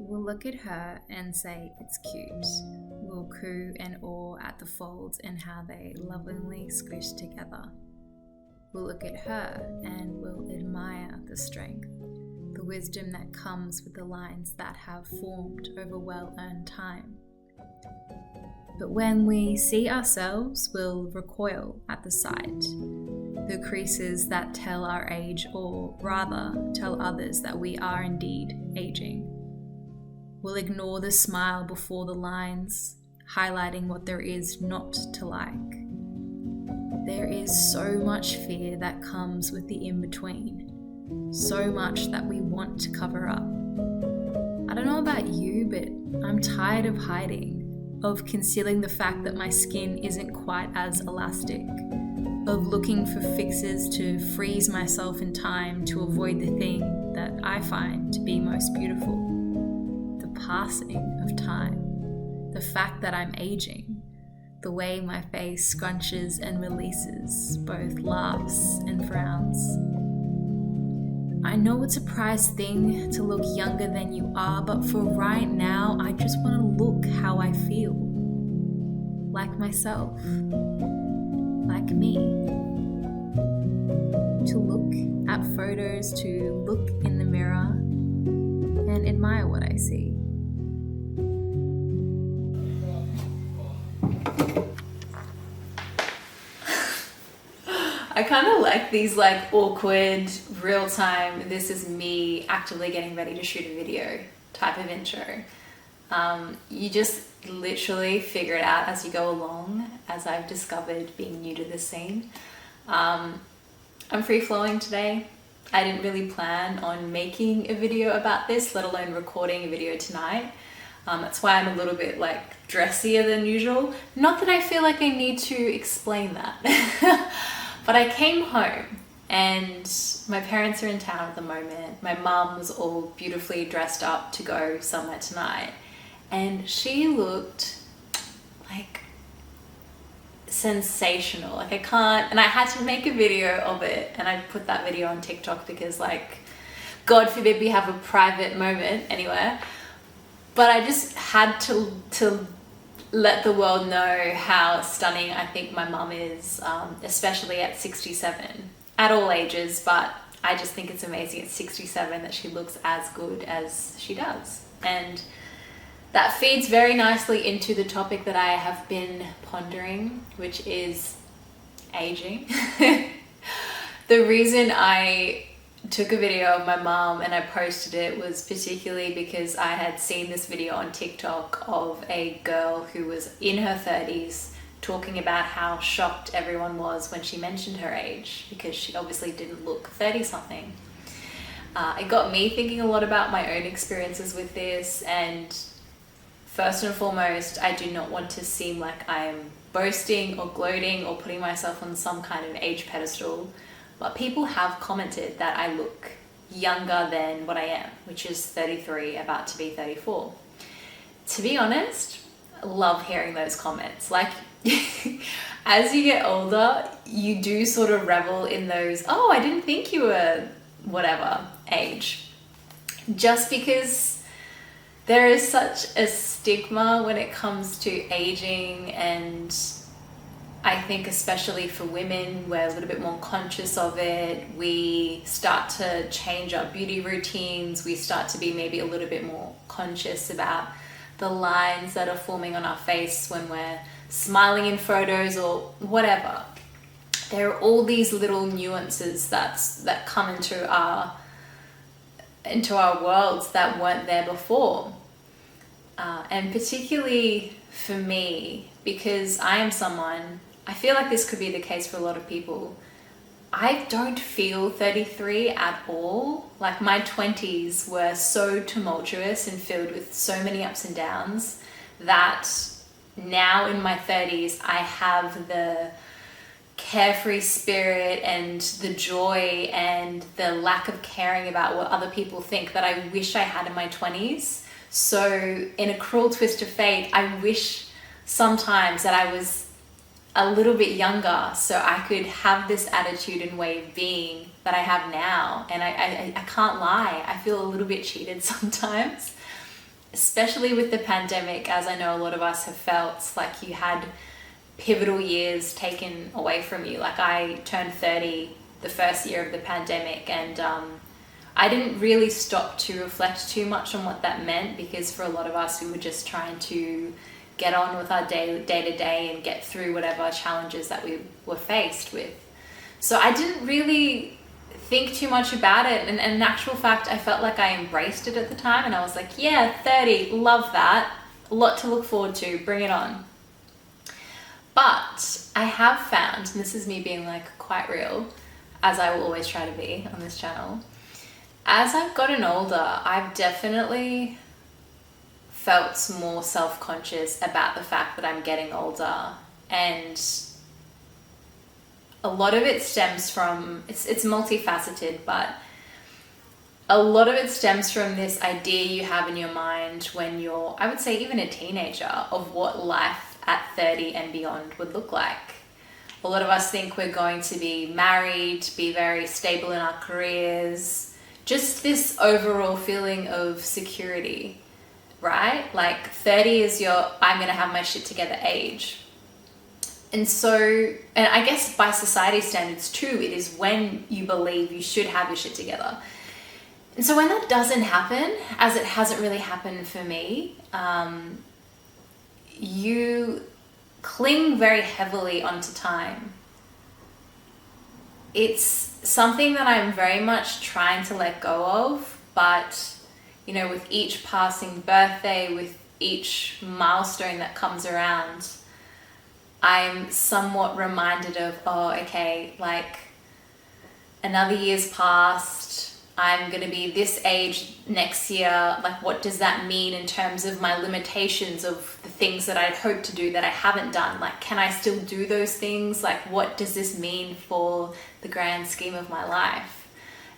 We'll look at her and say it's cute. We'll coo and awe at the folds and how they lovingly squish together. We'll look at her and we'll admire the strength, the wisdom that comes with the lines that have formed over well-earned time. But when we see ourselves, we'll recoil at the sight, the creases that tell our age, or rather tell others that we are indeed aging. We'll ignore the smile before the lines, highlighting what there is not to like. There is so much fear that comes with the in-between, so much that we want to cover up. I don't know about you, but I'm tired of hiding, of concealing the fact that my skin isn't quite as elastic, of looking for fixes to freeze myself in time to avoid the thing that I find to be most beautiful. The passing of time, the fact that I'm aging, the way my face scrunches and releases, both laughs and frowns. I know it's a prized thing to look younger than you are, but for right now, I just want to look how I feel. Like myself. Like me. To look at photos, to look in the mirror and admire what I see. I kind of like these awkward, real-time, this is me actively getting ready to shoot a video type of intro. You just literally figure it out as you go along, as I've discovered being new to this scene. I'm free-flowing today. I didn't really plan on making a video about this, let alone recording a video tonight. That's why I'm a little bit dressier than usual. Not that I feel like I need to explain that. But I came home and my parents are in town at the moment. My mum was all beautifully dressed up to go somewhere tonight. And she looked sensational. I can't, and I had to make a video of it, and I put that video on TikTok because God forbid we have a private moment anywhere. But I just had to let the world know how stunning I think my mum is, especially at 67, at all ages, but I just think it's amazing at 67 that she looks as good as she does. And that feeds very nicely into the topic that I have been pondering, which is aging. The reason I took a video of my mom and I posted it was particularly because I had seen this video on TikTok of a girl who was in her 30s talking about how shocked everyone was when she mentioned her age, because she obviously didn't look 30 something. It got me thinking a lot about my own experiences with this, and first and foremost, I do not want to seem like I'm boasting or gloating or putting myself on some kind of age pedestal. But people have commented that I look younger than what I am, which is 33, about to be 34. To be honest, I love hearing those comments. As you get older, you do sort of revel in those, oh, I didn't think you were whatever age. Just because there is such a stigma when it comes to aging, and I think especially for women, we're a little bit more conscious of it. We start to change our beauty routines. We start to be maybe a little bit more conscious about the lines that are forming on our face when we're smiling in photos or whatever. There are all these little nuances that come into our worlds that weren't there before. And particularly for me, because I am someone, I feel like this could be the case for a lot of people. I don't feel 33 at all. My 20s were so tumultuous and filled with so many ups and downs that now in my 30s, I have the carefree spirit and the joy and the lack of caring about what other people think that I wish I had in my 20s. So in a cruel twist of fate, I wish sometimes that I was a little bit younger so I could have this attitude and way of being that I have now. And I can't lie, I feel a little bit cheated sometimes. especially with the pandemic, as I know a lot of us have felt, like you had pivotal years taken away from you. Like I turned 30 the first year of the pandemic, and I didn't really stop to reflect too much on what that meant, because for a lot of us, we were just trying to get on with our day to day and get through whatever challenges that we were faced with. So I didn't really think too much about it, and in actual fact, I felt like I embraced it at the time, and I was like, yeah, 30, love that, a lot to look forward to, bring it on. But I have found, and this is me being like quite real, as I will always try to be on this channel, as I've gotten older, I've definitely felt more self-conscious about the fact that I'm getting older, and a lot of it stems from, it's multifaceted, but a lot of it stems from this idea you have in your mind when you're, I would say even a teenager, of what life at 30 and beyond would look like. A lot of us think we're going to be married, be very stable in our careers, just this overall feeling of security, right? Like 30 is your, I'm gonna have my shit together age. And so, and I guess by society standards too, it is when you believe you should have your shit together. And so when that doesn't happen, as it hasn't really happened for me, you cling very heavily onto time. It's something that I'm very much trying to let go of, but you know, with each passing birthday, with each milestone that comes around, I'm somewhat reminded of, oh, okay, like another year's passed, I'm going to be this age next year. Like, what does that mean in terms of my limitations of the things that I'd hoped to do that I haven't done? Like, can I still do those things? Like, what does this mean for the grand scheme of my life?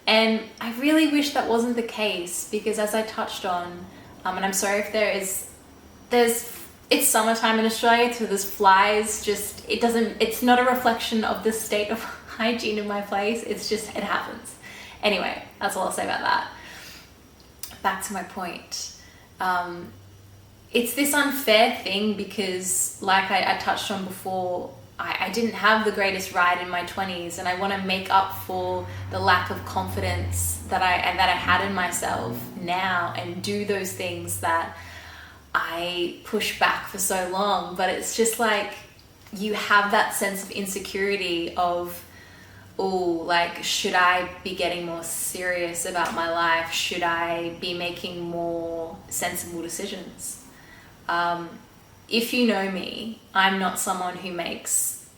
And I really wish that wasn't the case, because as I touched on, and I'm sorry if it's summertime in Australia, so there's flies, it's not a reflection of the state of hygiene in my place. It's just, it happens. Anyway, that's all I'll say about that. Back to my point. It's this unfair thing because, like I touched on before, I didn't have the greatest ride in my 20s, and I want to make up for the lack of confidence that I had in myself now, and do those things that I pushed back for so long. But it's just like you have that sense of insecurity of, oh, like, should I be getting more serious about my life? Should I be making more sensible decisions? If you know me, I'm not someone who makes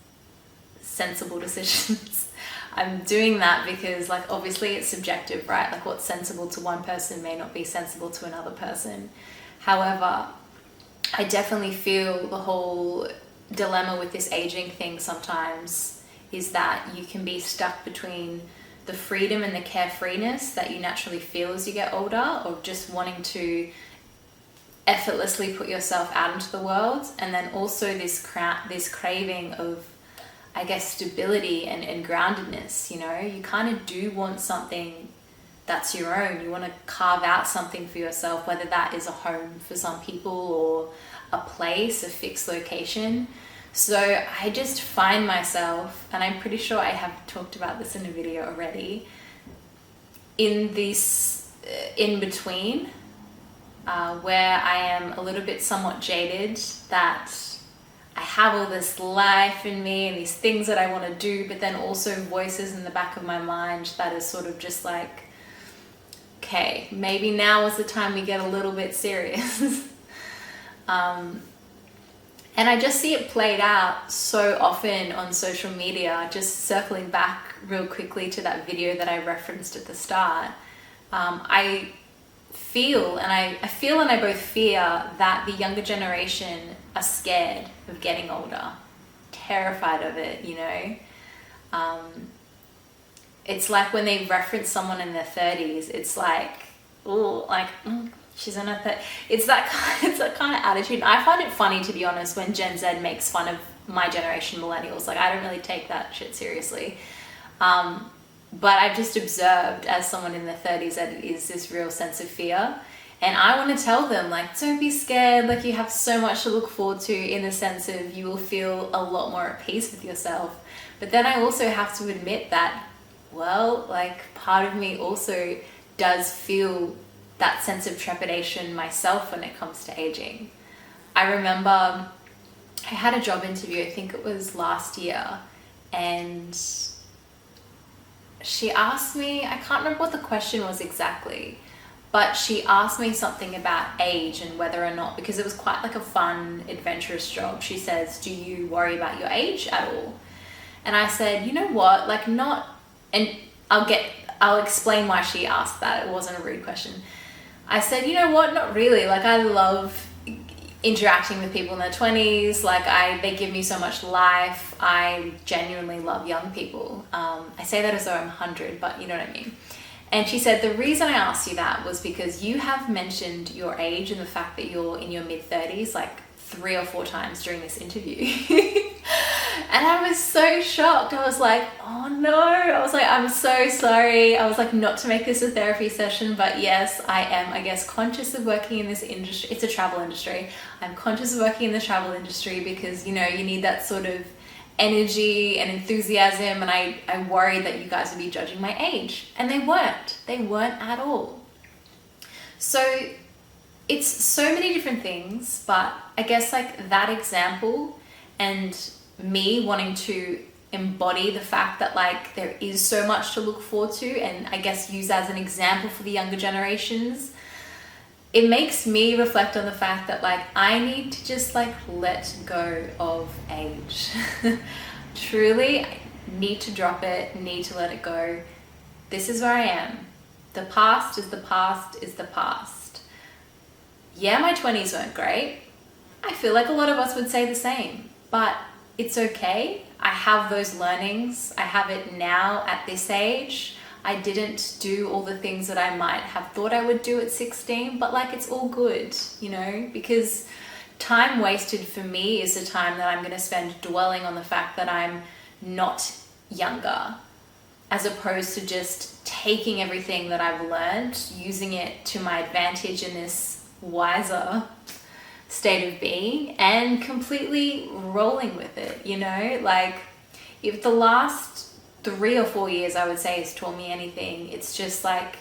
sensible decisions. I'm doing that because, like, obviously it's subjective, right? Like, what's sensible to one person may not be sensible to another person. However, I definitely feel the whole dilemma with this aging thing sometimes is that you can be stuck between the freedom and the carefreeness that you naturally feel as you get older, or just wanting to effortlessly put yourself out into the world, and then also this craving of, I guess, stability and groundedness. You know, you kind of do want something that's your own. You want to carve out something for yourself, whether that is a home for some people or a place, a fixed location. So I just find myself, and I'm pretty sure I have talked about this in a video already, in this in-between, where I am a little bit somewhat jaded, that I have all this life in me and these things that I want to do, but then also voices in the back of my mind that is sort of just like, okay, maybe now is the time we get a little bit serious. And I just see it played out so often on social media. Just circling back real quickly to that video that I referenced at the start, I feel and I both fear that the younger generation are scared of getting older, terrified of it, you know. It's like when they reference someone in their 30s, it's like, oh, like, she's in her 30s. It's that kind of attitude. I find it funny, to be honest, when Gen Z makes fun of my generation, millennials. Like, I don't really take that shit seriously. But I've just observed, as someone in their 30s, that it is this real sense of fear. And I want to tell them, like, don't be scared. Like, you have so much to look forward to, in the sense of you will feel a lot more at peace with yourself. But then I also have to admit that, well, like, part of me also does feel that sense of trepidation myself when it comes to aging. I remember I had a job interview, I think it was last year, and she asked me, I can't remember what the question was exactly, but she asked me something about age and whether or not, because it was quite like a fun, adventurous job. She says, do you worry about your age at all? And I said, you know what, like, not, and I'll explain why she asked that. It wasn't a rude question. I said, you know what, not really. Like, I love interacting with people in their 20s. Like, they give me so much life. I genuinely love young people. I say that as though I'm 100, but you know what I mean. And she said, the reason I asked you that was because you have mentioned your age and the fact that you're in your mid-30s like 3 or 4 times during this interview. And I was so shocked. I was like, oh no. I was like, I'm so sorry. I was like, not to make this a therapy session, but yes, I am, I guess, conscious of working in this industry. It's a travel industry. I'm conscious of working in the travel industry because, you know, you need that sort of energy and enthusiasm, and I worried that you guys would be judging my age, and they weren't at all. So it's so many different things, but I guess like that example and me wanting to embody the fact that like there is so much to look forward to, and I guess use as an example for the younger generations, it makes me reflect on the fact that like I need to just like let go of age. Truly, I need to drop it, need to let it go. This is where I am. The past is the past is the past. Yeah, my 20s weren't great. I feel like a lot of us would say the same, but it's okay. I have those learnings. I have it now at this age. I didn't do all the things that I might have thought I would do at 16, but like, it's all good, you know, because time wasted for me is the time that I'm going to spend dwelling on the fact that I'm not younger, as opposed to just taking everything that I've learned, using it to my advantage in this wiser state of being, and completely rolling with it, you know? Like, if the last 3 or 4 years, I would say, has taught me anything, it's just like,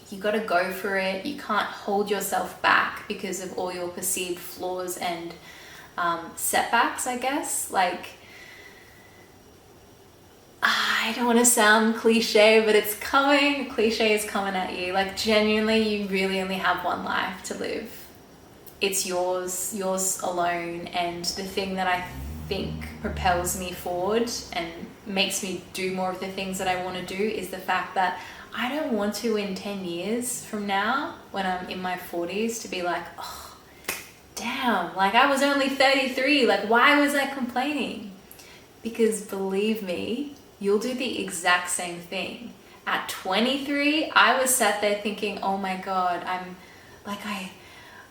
you got to go for it. You can't hold yourself back because of all your perceived flaws and setbacks, I guess. Like, I don't want to sound cliche, but it's coming. Cliche is coming at you. Like, genuinely, you really only have one life to live. It's yours alone. And the thing that I think propels me forward and makes me do more of the things that I want to do is the fact that I don't want to, in 10 years from now, when I'm in my 40s, to be like, oh, damn, like I was only 33, like why was I complaining? Because believe me, you'll do the exact same thing. At 23, I was sat there thinking, oh my God, I'm like, I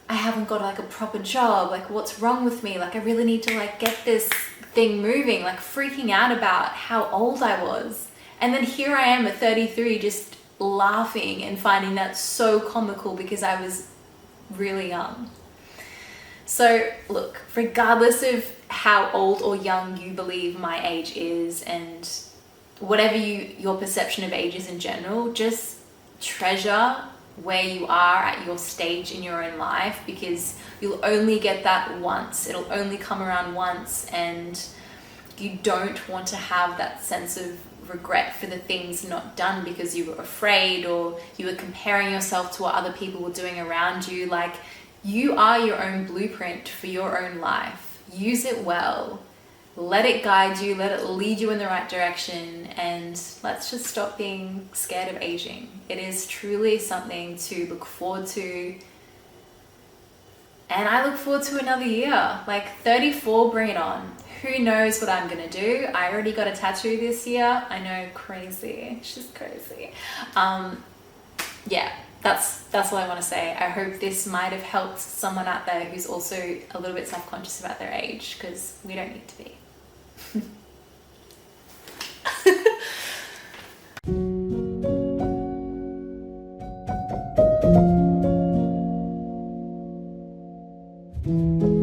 haven't got like a proper job, like what's wrong with me? Like I really need to like get this thing moving, like freaking out about how old I was. And then here I am at 33 just laughing and finding that so comical because I was really young. So look, regardless of how old or young you believe my age is, and whatever your perception of age is in general, just treasure where you are at your stage in your own life, because you'll only get that once. It'll only come around once, and you don't want to have that sense of regret for the things not done because you were afraid or you were comparing yourself to what other people were doing around you. Like, you are your own blueprint for your own life. Use it well. Let it guide you, let it lead you in the right direction, and let's just stop being scared of aging. It is truly something to look forward to. And I look forward to another year. Like 34, bring it on. Who knows what I'm gonna do? I already got a tattoo this year. I know, crazy. She's crazy. Yeah, that's all I want to say. I hope this might have helped someone out there who's also a little bit self-conscious about their age, because we don't need to be. bye.